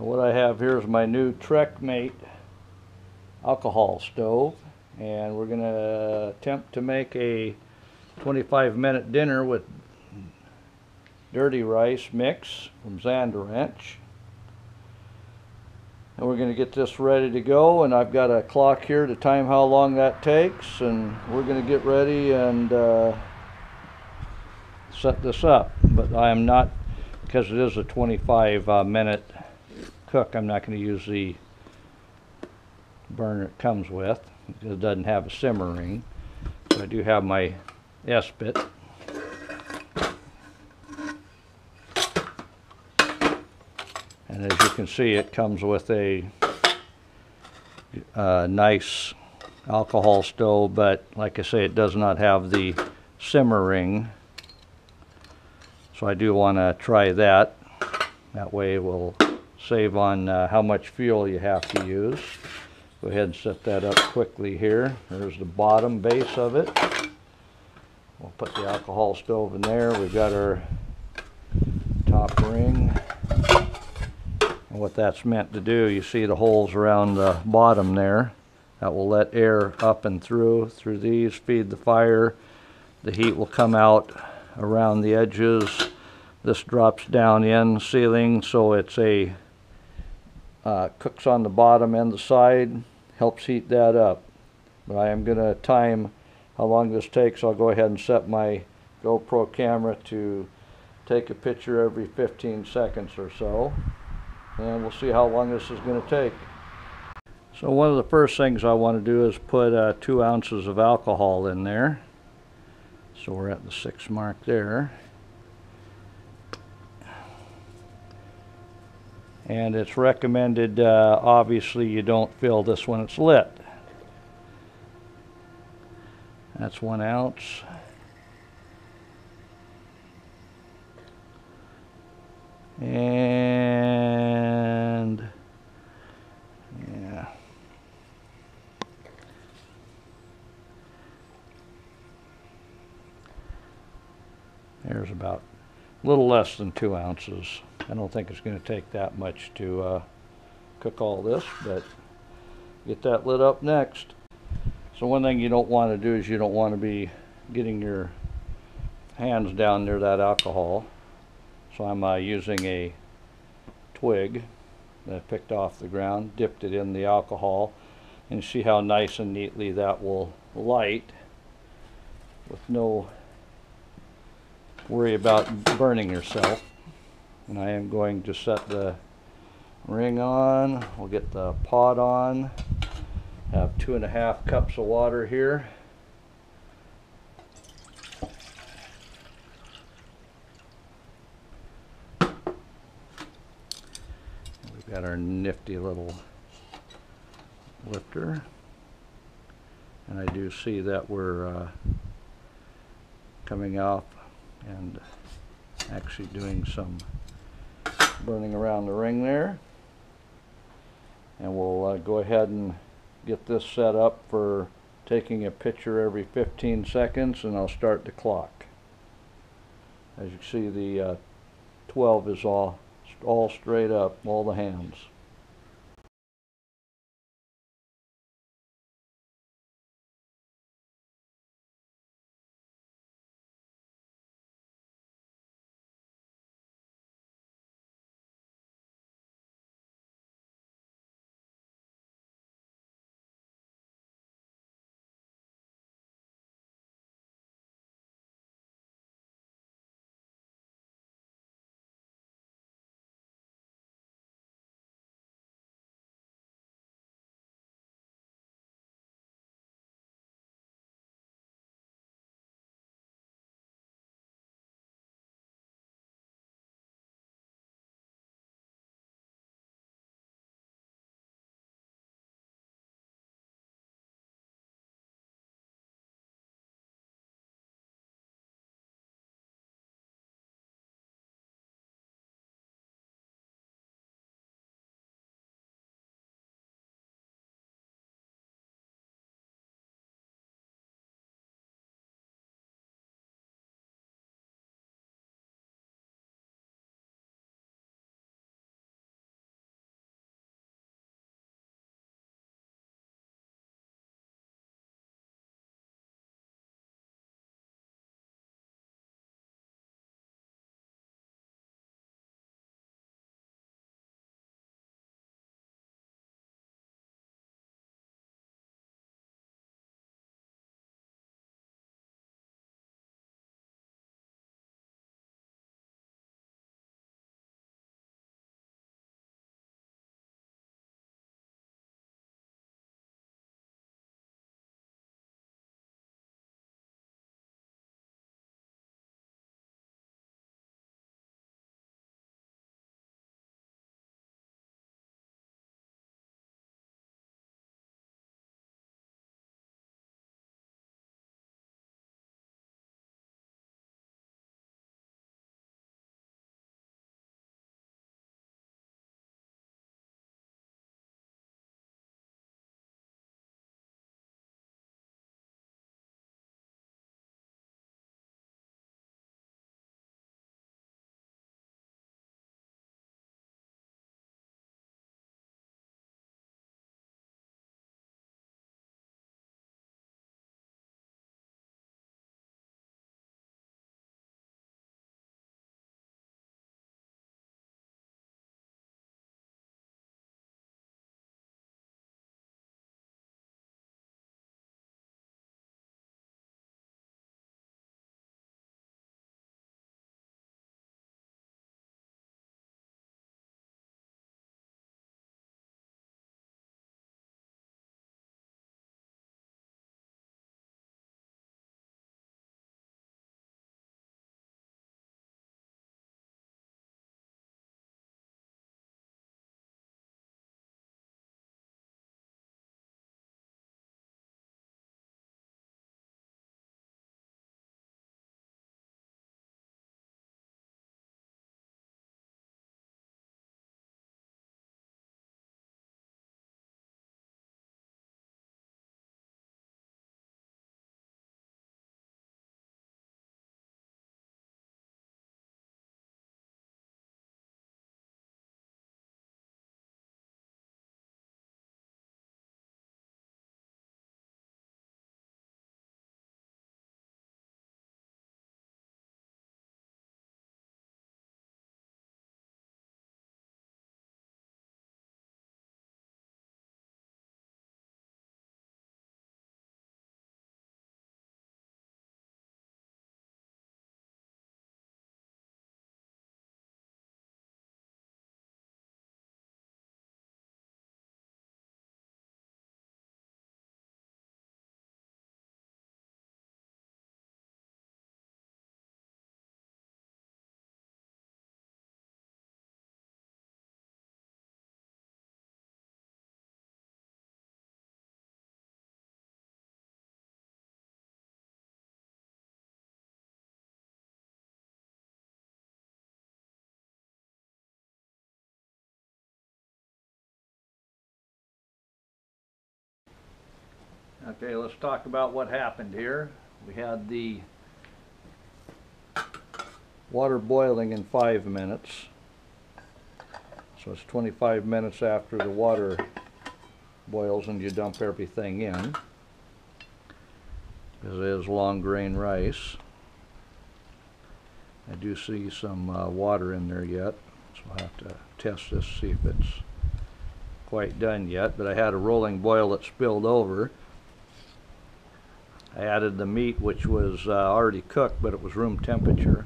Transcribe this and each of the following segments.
What I have here is my new Trekmate alcohol stove, and we're going to attempt to make a 25-minute dinner with dirty rice mix from Ranch. And we're going to get this ready to go, and I've got a clock here to time how long that takes, and we're going to get ready and set this up. But I am not, because it is a 25-minute cook, I'm not going to use the burner it comes with because it doesn't have a simmer ring. But I do have my S-bit. And as you can see, it comes with a nice alcohol stove, but like I say, it does not have the simmer ring. So I do want to try that. That way we'll save on how much fuel you have to use. Go ahead and set that up quickly here. There's the bottom base of it. We'll put the alcohol stove in there. We've got our top ring. And what that's meant to do, you see the holes around the bottom there. That will let air up and through these, feed the fire. The heat will come out around the edges. This drops down in ceiling, so it's a cooks on the bottom and the side, helps heat that up. But I am going to time how long this takes. I'll go ahead and set my GoPro camera to take a picture every 15 seconds or so, and we'll see how long this is going to take. So one of the first things I want to do is put 2 ounces of alcohol in there. So we're at the 6 mark there. And it's recommended, obviously, you don't fill this when it's lit. That's 1 ounce. And yeah. There's about a little less than 2 ounces. I don't think it's going to take that much to cook all this, but get that lit up next. So one thing you don't want to do is you don't want to be getting your hands down near that alcohol. So I'm using a twig that I picked off the ground, dipped it in the alcohol, and you see how nice and neatly that will light with no worry about burning yourself. And I am going to set the ring on. We'll get the pot on. Have 2.5 cups of water here. We've got our nifty little lifter. And I do see that we're coming off and actually doing some burning around the ring there. And we'll go ahead and get this set up for taking a picture every 15 seconds, and I'll start the clock. As you can see, the 12 is all straight up, all the hands. Okay, let's talk about what happened here. We had the water boiling in 5 minutes. So it's 25 minutes after the water boils and you dump everything in. Because it is long grain rice. I do see some water in there yet, so I'll have to test this, see if it's quite done yet. But I had a rolling boil that spilled over. I added the meat, which was already cooked, but it was room temperature.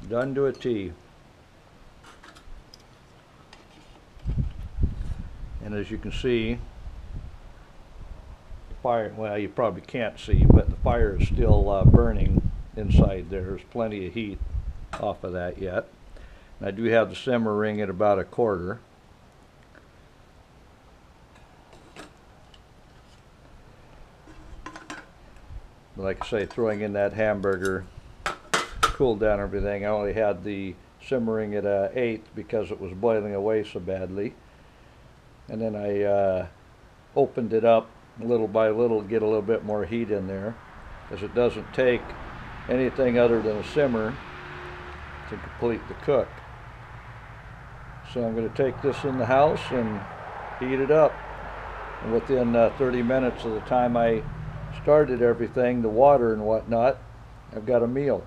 Done to a T. And as you can see, fire, well, you probably can't see, but the fire is still burning inside there. There's plenty of heat off of that yet. And I do have the simmer ring at about 1/4. But like I say, throwing in that hamburger cooled down everything. I only had the simmering at 1/8 because it was boiling away so badly. And then I opened it up little by little to get a little bit more heat in there, because it doesn't take anything other than a simmer to complete the cook. So I'm going to take this in the house and heat it up. And within 30 minutes of the time I started everything, the water and whatnot, I've got a meal.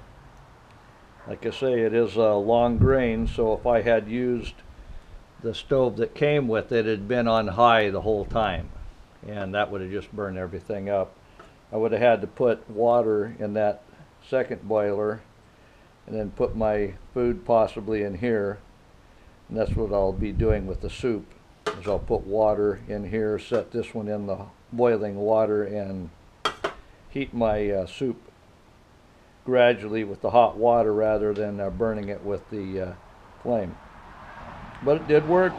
Like I say, it is a long grain, so if I had used the stove that came with it, had been on high the whole time, and that would have just burned everything up. I would have had to put water in that second boiler and then put my food possibly in here, and that's what I'll be doing with the soup, is I'll put water in here, set this one in the boiling water, and heat my soup gradually with the hot water rather than burning it with the flame. But it did work.